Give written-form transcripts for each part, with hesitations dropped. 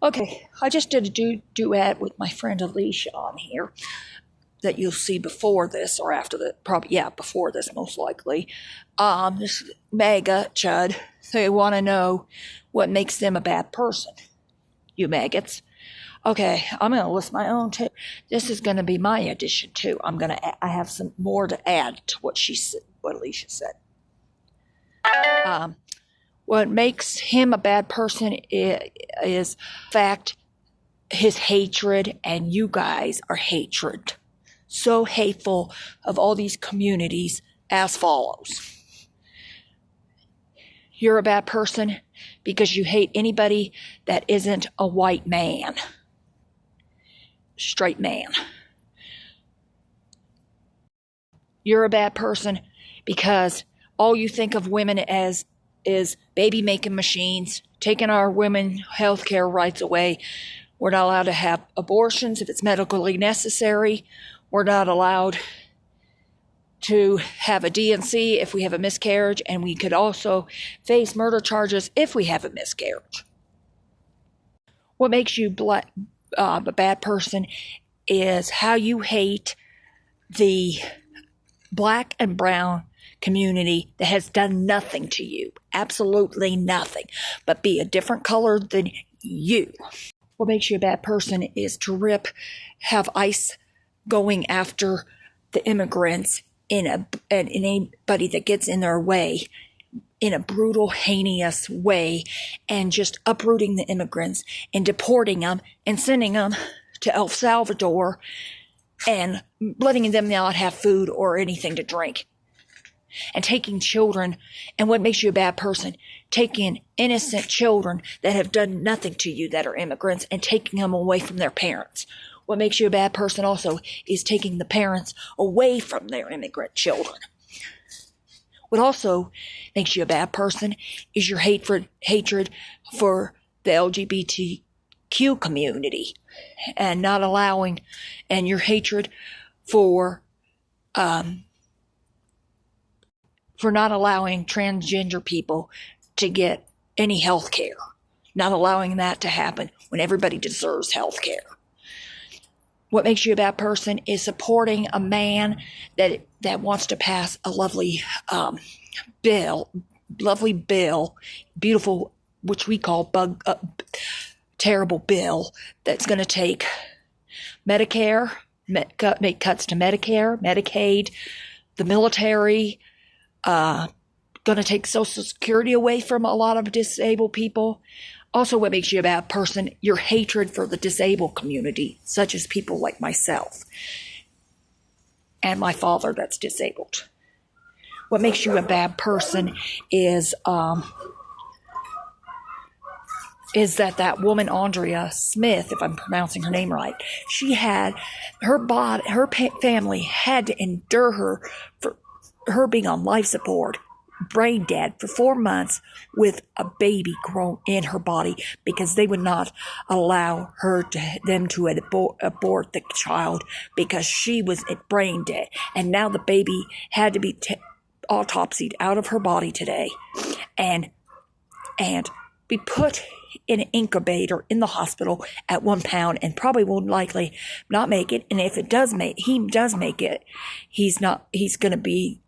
Okay, I just did a duet with my friend Alicia on here that you'll see before this or after the before this most likely. This mega chud. They want to know what makes them a bad person. You maggots. Okay, I'm going to list my own too. This is going to be my addition too. I have some more to add to what Alicia said. What makes him a bad person is fact his hatred, and you guys are hatred. So hateful of all these communities as follows. You're a bad person because you hate anybody that isn't a white man. Straight man. You're a bad person because all you think of women as is baby making machines, taking our women health care rights away. We're not allowed to have abortions if it's medically necessary. We're not allowed to have a D&C if we have a miscarriage, and we could also face murder charges if we have a miscarriage. What makes you a bad person is how you hate the black and brown community that has done nothing to you, absolutely nothing, but be a different color than you. What makes you a bad person is to have ICE going after the immigrants and anybody that gets in their way in a brutal, heinous way, and just uprooting the immigrants and deporting them and sending them to El Salvador and letting them not have food or anything to drink. And taking children, and what makes you a bad person? Taking innocent children that have done nothing to you that are immigrants and taking them away from their parents. What makes you a bad person also is taking the parents away from their immigrant children. What also makes you a bad person is your hatred for the LGBTQ community and and your hatred for not allowing transgender people to get any health care, not allowing that to happen when everybody deserves health care. What makes you a bad person is supporting a man that wants to pass a lovely bill, beautiful, which we call terrible bill, that's going to take Medicare, make cuts to Medicare, Medicaid, the military, going to take Social Security away from a lot of disabled people. Also, what makes you a bad person, your hatred for the disabled community, such as people like myself and my father that's disabled. What makes you a bad person is that woman Andrea Smith, if I'm pronouncing her name right, she had her family had to endure her for her being on life support, brain dead for 4 months with a baby grown in her body because they would not allow them to abort the child because she was brain dead. And now the baby had to be autopsied out of her body today and be put in an incubator in the hospital at 1 pound and probably will likely not make it. And if he does make it, he's going to be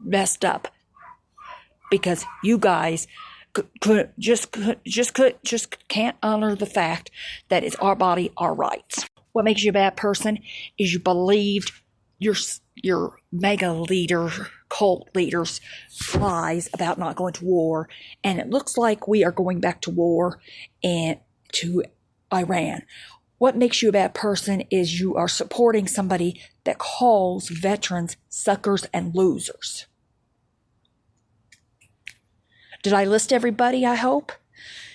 messed up because you guys just can't honor the fact that it's our body, our rights. What makes you a bad person is you believed your mega leader, cult leaders' lies about not going to war, and it looks like we are going back to war and to Iran. What makes you a bad person is you are supporting somebody that calls veterans suckers and losers. Did I list everybody, I hope?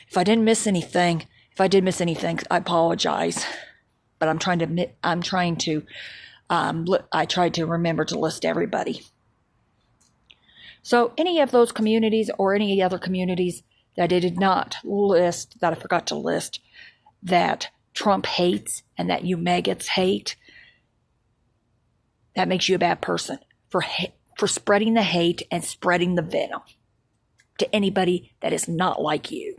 If I did miss anything, I apologize. But I tried to remember to list everybody. So any of those communities or any other communities that I did not list, that I forgot to list, that Trump hates and that you maggots hate, that makes you a bad person for spreading the hate and spreading the venom to anybody that is not like you.